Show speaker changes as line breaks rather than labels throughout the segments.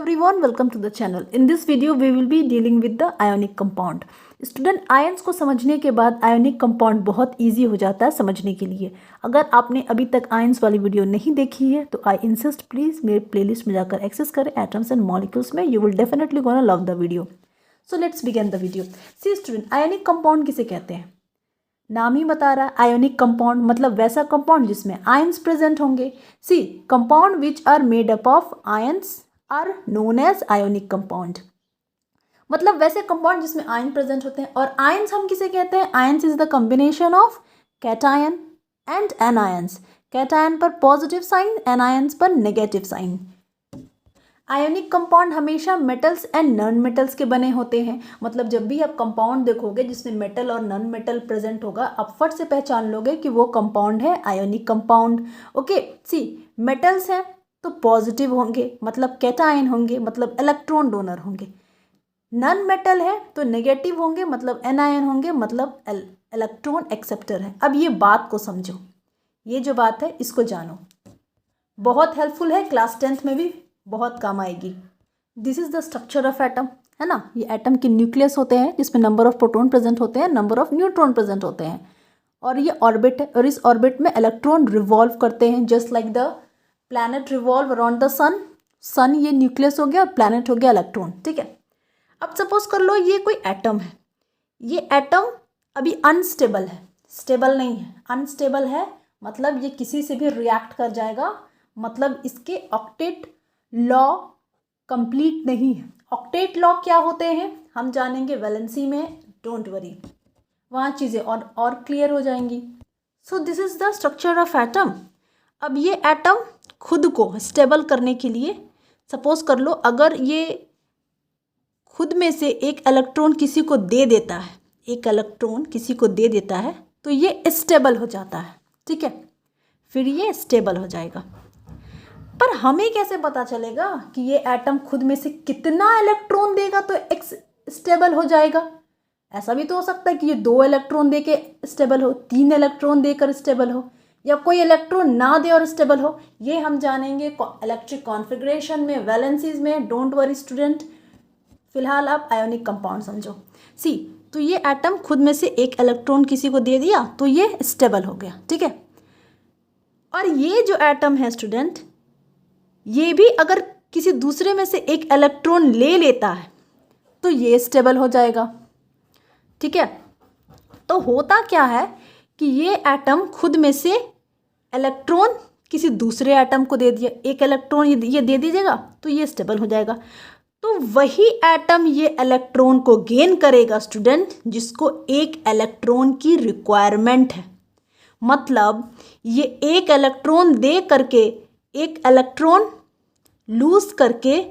everyone, welcome to the channel. In this video we will be dealing with the ionic compound. Student ions को समझने के बाद ionic compound बहुत easy हो जाता है समझने के लिए. अगर आपने अभी तक आयंस वाली वीडियो नहीं देखी है तो आई इंसिस्ट प्लीज़ मेरे प्लेलिस्ट में जाकर एक्सेस करें एटम्स एंड मॉलिक्यूल्स में. You will definitely gonna love the video. So let's begin the video. See student, ionic compound किसे कहते हैं? नाम ही बता रहा है आयोनिक कंपाउंड मतलब वैसा कंपाउंड जिसमें आयंस प्रेजेंट होंगे. See compound which are made up of ions are known as ionic compound. मतलब वैसे कंपाउंड जिसमें आयन प्रेजेंट होते हैं. और आयंस हम किसे कहते हैं? Ions is the combination of cation and anions. Cation पर पॉजिटिव साइन, एनायंस पर नेगेटिव साइन. आयोनिक कंपाउंड हमेशा मेटल्स एंड नॉन मेटल्स के बने होते हैं. मतलब जब भी आप कंपाउंड देखोगे जिसमें मेटल और नॉन मेटल प्रेजेंट होगा, आप फट से पहचान लोगे कि वो कंपाउंड है आयोनिक कंपाउंड. ओके, सी मेटल्स हैं तो पॉजिटिव होंगे मतलब कैटायन होंगे मतलब इलेक्ट्रॉन डोनर होंगे. नॉन मेटल है तो नेगेटिव होंगे मतलब एनायन होंगे मतलब इलेक्ट्रॉन एक्सेप्टर है. अब ये बात को समझो, ये जो बात है इसको जानो, बहुत हेल्पफुल है, क्लास 10th में भी बहुत काम आएगी. This is the structure of atom, है ना. ये एटम के न्यूक्लियस होते हैं जिसमें नंबर ऑफ प्रोटॉन प्रेजेंट होते हैं, नंबर ऑफ न्यूट्रॉन प्रेजेंट होते हैं. और ये ऑर्बिट है और इस ऑर्बिट में इलेक्ट्रॉन रिवॉल्व करते हैं just like the planet revolve around the sun. Sun ये न्यूक्लियस हो गया और प्लैनेट हो गया इलेक्ट्रॉन. ठीक है. अब सपोज कर लो ये कोई एटम है. ये एटम अभी अनस्टेबल है, स्टेबल नहीं है, अनस्टेबल है. मतलब ये किसी से भी रिएक्ट कर जाएगा. मतलब इसके ऑक्टेट लॉ कंप्लीट नहीं है. ऑक्टेट लॉ क्या होते हैं हम जानेंगे वैलेंसी में. डोंट वरी, वहाँ चीज़ें और क्लियर हो जाएंगी. So this is the structure of atom. अब ये एटम खुद को स्टेबल करने के लिए सपोज कर लो अगर ये खुद में से एक इलेक्ट्रॉन किसी को दे देता है, एक इलेक्ट्रॉन किसी को दे देता है तो ये स्टेबल हो जाता है. ठीक है, फिर ये स्टेबल हो जाएगा. पर हमें कैसे पता चलेगा कि ये एटम खुद में से कितना इलेक्ट्रॉन देगा तो एक स्टेबल हो जाएगा? ऐसा भी तो हो सकता है कि ये 2 इलेक्ट्रॉन दे के स्टेबल हो, 3 इलेक्ट्रॉन देकर स्टेबल हो, या कोई इलेक्ट्रॉन ना दे और स्टेबल हो. ये हम जानेंगे इलेक्ट्रिक कॉन्फ़िगरेशन में, वैलेंसीज में. डोंट वरी स्टूडेंट, फिलहाल आप आयोनिक कंपाउंड समझो. सी तो ये एटम खुद में से एक इलेक्ट्रॉन किसी को दे दिया तो ये स्टेबल हो गया. ठीक है. और ये जो एटम है स्टूडेंट, ये भी अगर किसी दूसरे में से एक इलेक्ट्रॉन ले लेता है तो ये स्टेबल हो जाएगा. ठीक है. तो होता क्या है कि ये एटम खुद में से इलेक्ट्रॉन किसी दूसरे एटम को दे दिया, एक इलेक्ट्रॉन ये दे दीजिएगा तो ये स्टेबल हो जाएगा. तो वही एटम ये इलेक्ट्रॉन को गेन करेगा स्टूडेंट जिसको एक इलेक्ट्रॉन की रिक्वायरमेंट है. मतलब ये एक इलेक्ट्रॉन दे करके एक इलेक्ट्रॉन लूज करके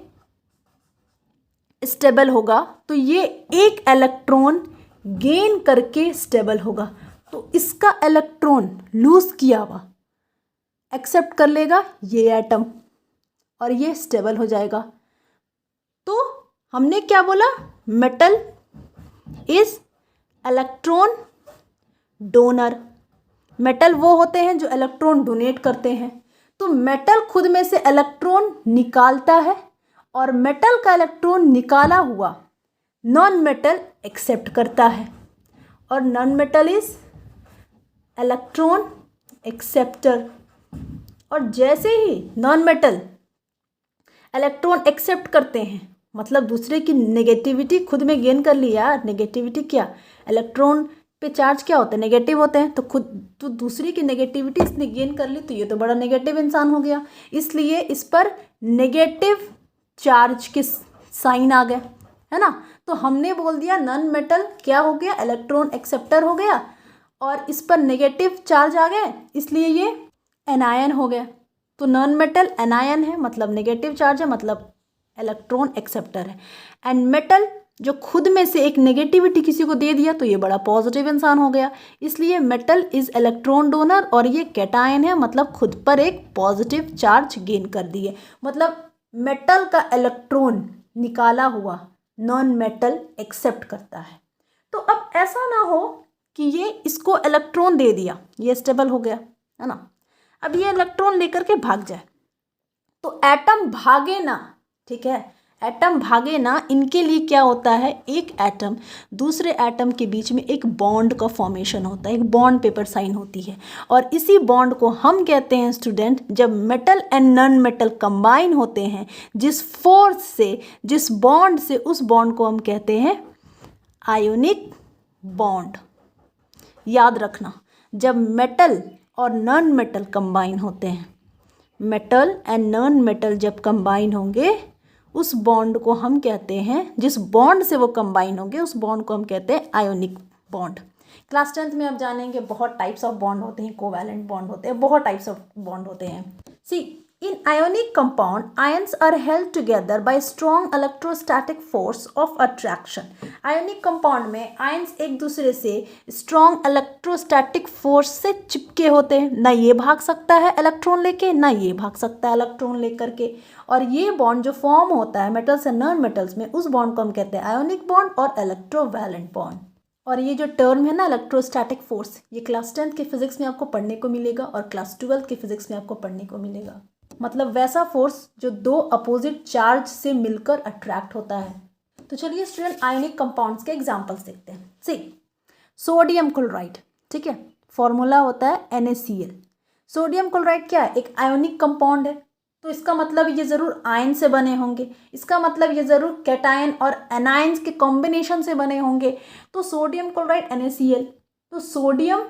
स्टेबल होगा तो ये एक इलेक्ट्रॉन गेन करके स्टेबल होगा. तो इसका इलेक्ट्रॉन लूज किया हुआ एक्सेप्ट कर लेगा ये एटम और ये स्टेबल हो जाएगा. तो हमने क्या बोला? Metal is electron donor. Metal वो होते हैं जो इलेक्ट्रॉन डोनेट करते हैं. तो मेटल खुद में से इलेक्ट्रॉन निकालता है और मेटल का इलेक्ट्रॉन निकाला हुआ नॉन मेटल एक्सेप्ट करता है. और non metal is electron acceptor. और जैसे ही नॉन मेटल इलेक्ट्रॉन एक्सेप्ट करते हैं मतलब दूसरे की नेगेटिविटी खुद में गेन कर ली. यार नेगेटिविटी क्या, इलेक्ट्रॉन पे चार्ज क्या होता है? नेगेटिव होते हैं. तो दूसरे की नेगेटिविटी इसने गेन कर ली तो ये तो बड़ा नेगेटिव इंसान हो गया. इसलिए इस पर नेगेटिव चार्ज के साइन आ गए, है ना. तो हमने बोल दिया नॉन मेटल क्या हो गया? इलेक्ट्रॉन एक्सेप्टर हो गया. और इस पर नेगेटिव चार्ज आ गए इसलिए ये एनायन हो गया. तो नॉन मेटल एनायन है मतलब नेगेटिव चार्ज है मतलब इलेक्ट्रॉन एक्सेप्टर है. एंड मेटल जो खुद में से एक नेगेटिविटी किसी को दे दिया तो ये बड़ा पॉजिटिव इंसान हो गया. इसलिए मेटल इज इलेक्ट्रॉन डोनर और ये कैटायन है मतलब खुद पर एक पॉजिटिव चार्ज गेन कर दिए. मतलब मेटल का इलेक्ट्रॉन निकाला हुआ नॉन मेटल एक्सेप्ट करता है. तो अब ऐसा ना हो कि ये इसको इलेक्ट्रॉन दे दिया, ये स्टेबल हो गया, है ना. अब ये इलेक्ट्रॉन लेकर के भाग जाए तो एटम भागे ना. ठीक है, एटम भागे ना, इनके लिए क्या होता है, एक एटम दूसरे एटम के बीच में एक बॉन्ड का फॉर्मेशन होता है, एक बॉन्ड पेपर साइन होती है। और इसी बॉन्ड को हम कहते हैं स्टूडेंट, जब metal and non metal combine होते हैं, जिस फोर्स से, जिस बॉन्ड से, उस बॉन्ड को हम कहते हैं आयोनिक बॉन्ड। याद रखना, जब मेटल और नॉन मेटल कंबाइन होते हैं, मेटल एंड नॉन मेटल जब कंबाइन होंगे, उस बॉन्ड को हम कहते हैं, जिस बॉन्ड से वो कंबाइन होंगे उस बॉन्ड को हम कहते हैं आयोनिक बॉन्ड। क्लास 10th में आप जानेंगे बहुत टाइप्स ऑफ बॉन्ड होते हैं, कोवैलेंट बॉन्ड होते हैं, बहुत टाइप्स ऑफ बॉन्ड होते हैं। See in ionic compound ions are held together by strong electrostatic force of attraction. Ionic compound में आयंस एक दूसरे से स्ट्रॉन्ग इलेक्ट्रोस्टैटिक फोर्स से चिपके होते हैं, ना ये भाग सकता है इलेक्ट्रॉन लेके, ना ये भाग सकता है इलेक्ट्रॉन लेकर के। और ये बॉन्ड जो फॉर्म होता है मेटल्स एंड नॉन मेटल्स में, उस बॉन्ड को हम कहते हैं आयोनिक बॉन्ड और इलेक्ट्रोवैलेंट बॉन्ड। और ये जो टर्म है ना इलेक्ट्रोस्टैटिक फोर्स, ये क्लास 10th के फिजिक्स में आपको पढ़ने को मिलेगा और क्लास 12th के फिजिक्स में आपको पढ़ने को मिलेगा। मतलब वैसा फोर्स जो दो अपोजिट चार्ज से मिलकर अट्रैक्ट होता है। तो चलिए स्टूडेंट आयोनिक कंपाउंड्स के एग्जांपल्स देखते हैं। सी सोडियम क्लोराइड, ठीक है, फॉर्मूला होता है NaCl। सोडियम क्लोराइड क्या है, एक आयोनिक कंपाउंड है, तो इसका मतलब ये ज़रूर आयन से बने होंगे, इसका मतलब ये ज़रूर कैटायन और एनायंस के कॉम्बिनेशन से बने होंगे। तो सोडियम क्लोराइड NaCl, तो सोडियम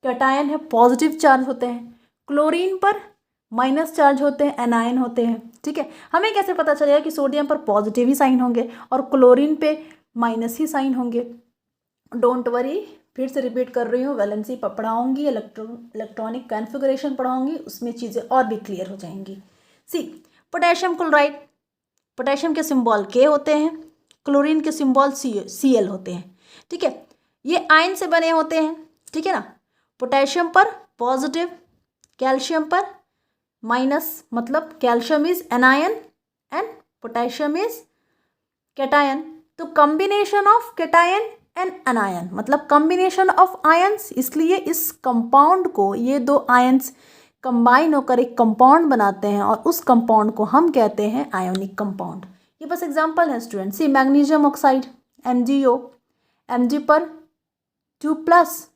कैटायन है, पॉजिटिव चार्ज होते हैं, क्लोरीन पर माइनस चार्ज होते हैं, एनायन होते हैं, ठीक है। हमें कैसे पता चलेगा कि सोडियम पर पॉजिटिव ही साइन होंगे और क्लोरीन पे माइनस ही साइन होंगे? डोंट वरी, फिर से रिपीट कर रही हूँ, वैलेंसी पढ़ाऊँगी, इलेक्ट्रॉनिक कॉन्फ़िगरेशन पढ़ाऊँगी, उसमें चीज़ें और भी क्लियर हो जाएंगी। सी पोटेशियम क्लोराइड, पोटेशियम के सिंबल K होते हैं, क्लोरीन के सिंबल Cl होते हैं, ठीक है। ये आयन से बने होते हैं, ठीक है ना। पोटेशियम पर पॉजिटिव, कैल्शियम पर माइनस, मतलब calcium is anion and potassium is cation. तो combination of cation and anion, मतलब कॉम्बिनेशन ऑफ आयंस, इसलिए इस कंपाउंड को, ये दो आयंस कंबाइन होकर एक कंपाउंड बनाते हैं और उस कंपाउंड को हम कहते हैं आयोनिक कंपाउंड। ये बस एग्जांपल है student. See magnesium oxide MgO, Mg पर 2+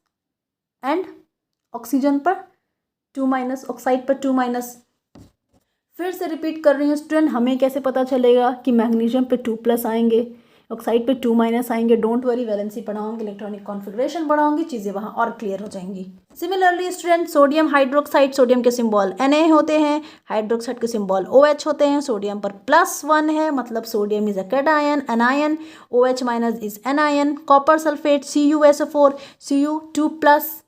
एंड ऑक्सीजन पर 2-, ऑक्साइड पर 2-। फिर से रिपीट कर रही हूँ स्टूडेंट, हमें कैसे पता चलेगा कि मैग्नीशियम पे 2+ आएंगे, ऑक्साइड पे 2- आएंगे? डोंट वरी, वैलेंसी पढ़ाऊंगी, इलेक्ट्रॉनिक कॉन्फ़िगरेशन पढ़ाऊंगी, चीज़ें वहाँ और क्लियर हो जाएंगी। Similarly student sodium hydroxide, sodium के सिंबल Na होते हैं, हाइड्रोक्साइड के सिंबल OH होते हैं, सोडियम पर +1 है, मतलब sodium is a cation, anion, OH- is anion. Copper sulphate CuSO4, Cu 2+,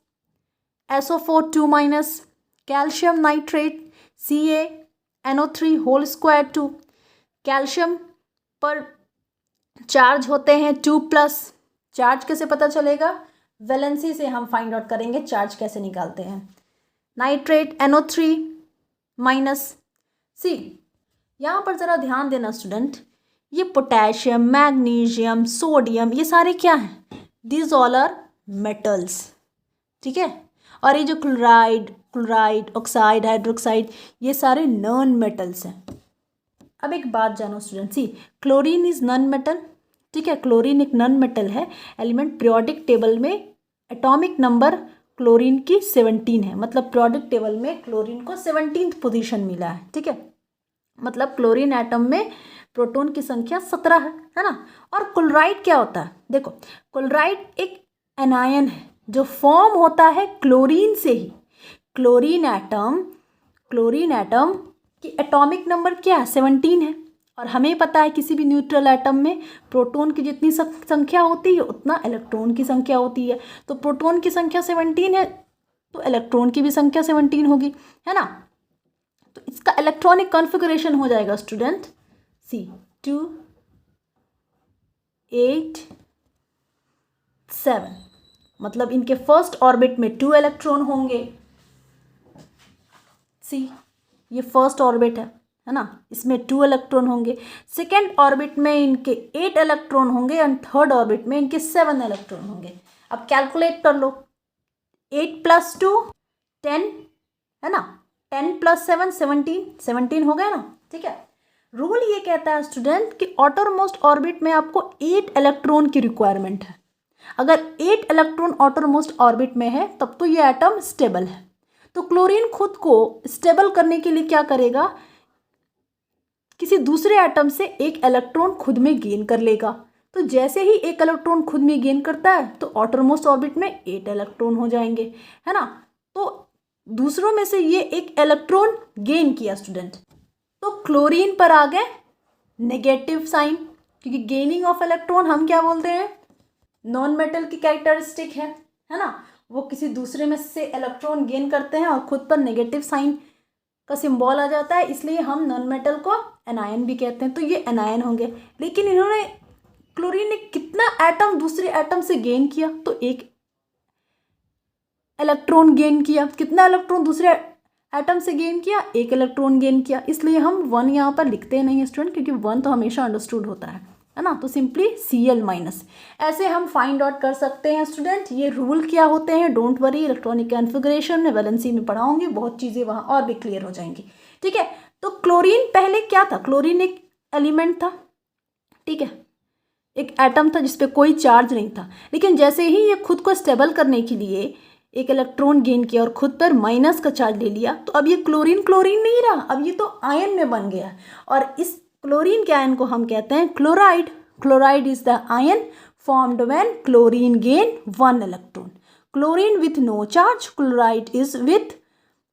SO4 2-। Calcium nitrate CaNO3 whole square 2, calcium पर चार्ज होते हैं 2+। चार्ज कैसे पता चलेगा? वैलेंसी से हम फाइंड आउट करेंगे चार्ज कैसे निकालते हैं। Nitrate NO3-। सी यहाँ पर ज़रा ध्यान देना स्टूडेंट, ये पोटेशियम, मैग्नीशियम, सोडियम, ये सारे क्या हैं? दीज ऑल आर मेटल्स, ठीक है। और ये जो क्लोराइड, ऑक्साइड, हाइड्रोक्साइड, ये सारे नॉन मेटल्स हैं। अब एक बात जानो student, see chlorine is non metal, ठीक है। क्लोरीन एक नॉन मेटल है एलिमेंट। पीरियोडिक टेबल में एटॉमिक नंबर क्लोरीन की 17 है, मतलब पीरियोडिक टेबल में क्लोरीन को 17th पोजीशन मिला है, ठीक है। मतलब क्लोरीन एटम में प्रोटॉन की संख्या 17 है ना। और क्लोराइड क्या होता है? देखो, क्लोराइड एक एनायन है जो फॉर्म होता है क्लोरीन से ही। क्लोरीन एटम की एटॉमिक नंबर क्या है? 17 है। और हमें पता है किसी भी न्यूट्रल एटम में प्रोटॉन की जितनी संख्या होती है उतना इलेक्ट्रॉन की संख्या होती है। तो प्रोटॉन की संख्या 17 है तो इलेक्ट्रॉन की भी संख्या 17 होगी, है ना। तो इसका इलेक्ट्रॉनिक कॉन्फ़िगरेशन हो जाएगा स्टूडेंट सी 2 8 7, मतलब इनके फर्स्ट ऑर्बिट में 2 इलेक्ट्रॉन होंगे। सी ये फर्स्ट ऑर्बिट है ना, इसमें 2 इलेक्ट्रॉन होंगे। सेकेंड ऑर्बिट में इनके 8 इलेक्ट्रॉन होंगे एंड थर्ड ऑर्बिट में इनके 7 इलेक्ट्रॉन होंगे। अब कैलकुलेट कर लो, 8 + 2 10 है ना, 10 + 7 17 हो गया ना, ठीक है। रूल ये कहता है स्टूडेंट कि आउटरमोस्ट ऑर्बिट में आपको 8 इलेक्ट्रॉन की रिक्वायरमेंट है। अगर 8 इलेक्ट्रॉन आउटरमोस्ट ऑर्बिट में है तब तो ये एटम स्टेबल है। तो क्लोरीन खुद को स्टेबल करने के लिए क्या करेगा, किसी दूसरे एटम से एक इलेक्ट्रॉन खुद में गेन कर लेगा। तो जैसे ही एक इलेक्ट्रॉन खुद में गेन करता है तो आउटरमोस्ट ऑर्बिट में 8 इलेक्ट्रॉन हो जाएंगे, है ना। तो दूसरों में से ये एक इलेक्ट्रॉन गेन किया स्टूडेंट, तो क्लोरीन पर आ गए नेगेटिव साइन, क्योंकि गेनिंग ऑफ इलेक्ट्रॉन हम क्या बोलते हैं, नॉन मेटल की कैरेक्टरिस्टिक है ना। वो किसी दूसरे में से इलेक्ट्रॉन गेन करते हैं और खुद पर नेगेटिव साइन का सिंबल आ जाता है, इसलिए हम नॉन मेटल को एनायन भी कहते हैं। तो ये एनायन होंगे। लेकिन इन्होंने, क्लोरीन ने कितना एटम दूसरे एटम से गेन किया, तो एक इलेक्ट्रॉन गेन किया। कितना इलेक्ट्रॉन दूसरे एटम से गेन किया, एक इलेक्ट्रॉन गेन किया। इसलिए हम 1 यहाँ पर लिखते नहीं स्टूडेंट, क्योंकि 1 तो हमेशा अंडरस्टूड होता है ना। तो सिंपली Cl-। ऐसे हम फाइंड आउट कर सकते हैं स्टूडेंट। ये रूल क्या होते हैं, डोंट वरी, इलेक्ट्रॉनिक कॉन्फ़िगरेशन में वैलेंसी में पढ़ाऊंगी, बहुत चीज़ें वहाँ और भी क्लियर हो जाएंगी, ठीक है। तो क्लोरीन पहले क्या था, क्लोरीन एक एलिमेंट था, ठीक है, एक एटम था जिसपे कोई चार्ज नहीं था। लेकिन जैसे ही ये खुद को स्टेबल करने के लिए एक इलेक्ट्रॉन गेन किया और खुद पर माइनस का चार्ज ले लिया, तो अब ये क्लोरीन क्लोरीन नहीं रहा, अब ये तो आयन में बन गया। और इस क्लोरीन के आयन को हम कहते हैं chloride. Chloride is the ion formed when chlorine gain 1 electron. Chlorine with no charge, chloride is with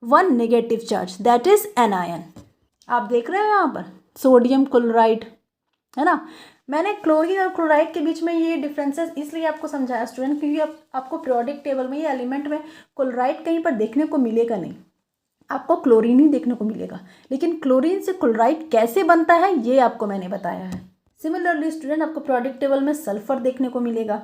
1 negative charge, that is anion. आप देख रहे हो यहाँ पर सोडियम क्लोराइड, है ना। मैंने क्लोरीन और क्लोराइड के बीच में ये डिफरेंसेस इसलिए आपको समझाया स्टूडेंट, क्योंकि आपको पीरियोडिक टेबल में ये एलिमेंट में क्लोराइड कहीं पर देखने को मिलेगा नहीं, आपको क्लोरीन ही देखने को मिलेगा। लेकिन क्लोरीन से क्लोराइड कैसे बनता है ये आपको मैंने बताया है। सिमिलरली स्टूडेंट, आपको पीरियोडिक टेबल में सल्फर देखने को मिलेगा।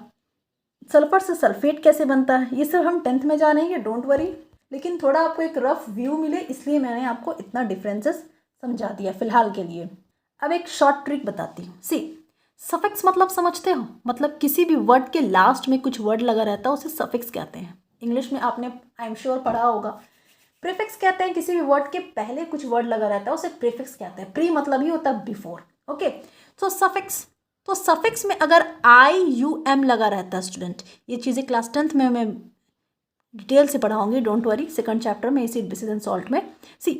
सल्फर से सल्फेट कैसे बनता है ये सब हम 10th में जानेंगे, डोंट वरी। लेकिन थोड़ा आपको एक रफ व्यू मिले इसलिए मैंने आपको इतना डिफरेंसेस समझा दिया फिलहाल के लिए। अब एक शॉर्ट ट्रिक बताती हूँ। सी, सफिक्स मतलब समझते हो, मतलब किसी भी वर्ड के लास्ट में कुछ वर्ड लगा रहता है उसे सफिक्स कहते हैं। इंग्लिश में आपने आई एम श्योर पढ़ा होगा। प्रीफिक्स कहते हैं किसी भी वर्ड के पहले कुछ वर्ड लगा रहता है उसे प्रीफिक्स कहते हैं। प्री मतलब ही होता है बिफोर, ओके। तो सफिक्स, तो सफिक्स में अगर IUM लगा रहता है स्टूडेंट, ये चीज़ें क्लास 10th में मैं डिटेल से पढ़ाऊंगी, डोंट वरी, सेकंड चैप्टर में, एसिड बेसिस एंड सॉल्ट में। सी,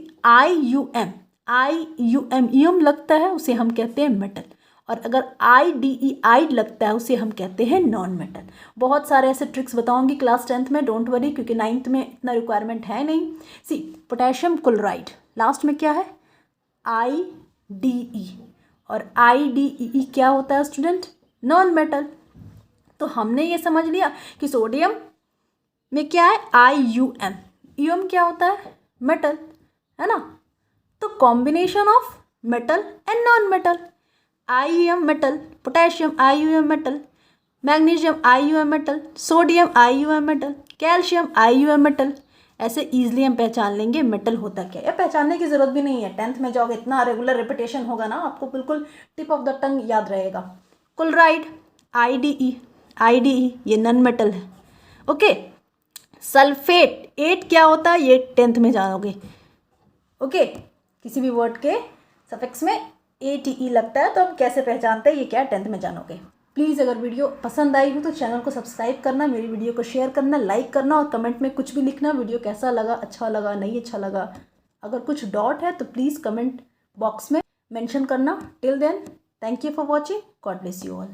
IUM लगता है उसे हम कहते हैं मेटल, और अगर IDE लगता है उसे हम कहते हैं नॉन मेटल। बहुत सारे ऐसे ट्रिक्स बताऊंगी क्लास 10th में, डोंट वरी, क्योंकि 9th में इतना रिक्वायरमेंट है नहीं। सी, पोटेशियम क्लोराइड लास्ट में क्या है, IDE, और IDE क्या होता है स्टूडेंट, नॉन मेटल। तो हमने ये समझ लिया कि सोडियम में क्या है, IUM क्या होता है, मेटल, है ना। तो combination of metal and non metal, IUM metal, potassium IUM metal, magnesium IUM metal, sodium IUM metal, calcium IUM metal. ऐसे ईजिली हम पहचान लेंगे मेटल होता क्या है। या पहचानने की ज़रूरत भी नहीं है, 10th में जाओगे इतना रेगुलर रिपीटेशन होगा ना, आपको बिल्कुल टिप ऑफ द टंग याद रहेगा। क्लोराइड IDE ये नॉन मेटल है, ओके। सल्फेट 8 क्या होता है ये 10th में जानोगे, ओके। किसी भी वर्ड के सफिक्स में ATE लगता है तो हम कैसे पहचानते हैं ये क्या 10th में जानोगे। प्लीज़ अगर वीडियो पसंद आई हो तो चैनल को सब्सक्राइब करना, मेरी वीडियो को शेयर करना, लाइक करना, और कमेंट में कुछ भी लिखना, वीडियो कैसा लगा, अच्छा लगा, नहीं अच्छा लगा। अगर कुछ डाउट है तो प्लीज़ कमेंट बॉक्स में मेंशन करना। Till then, thank you for watching, god bless you all.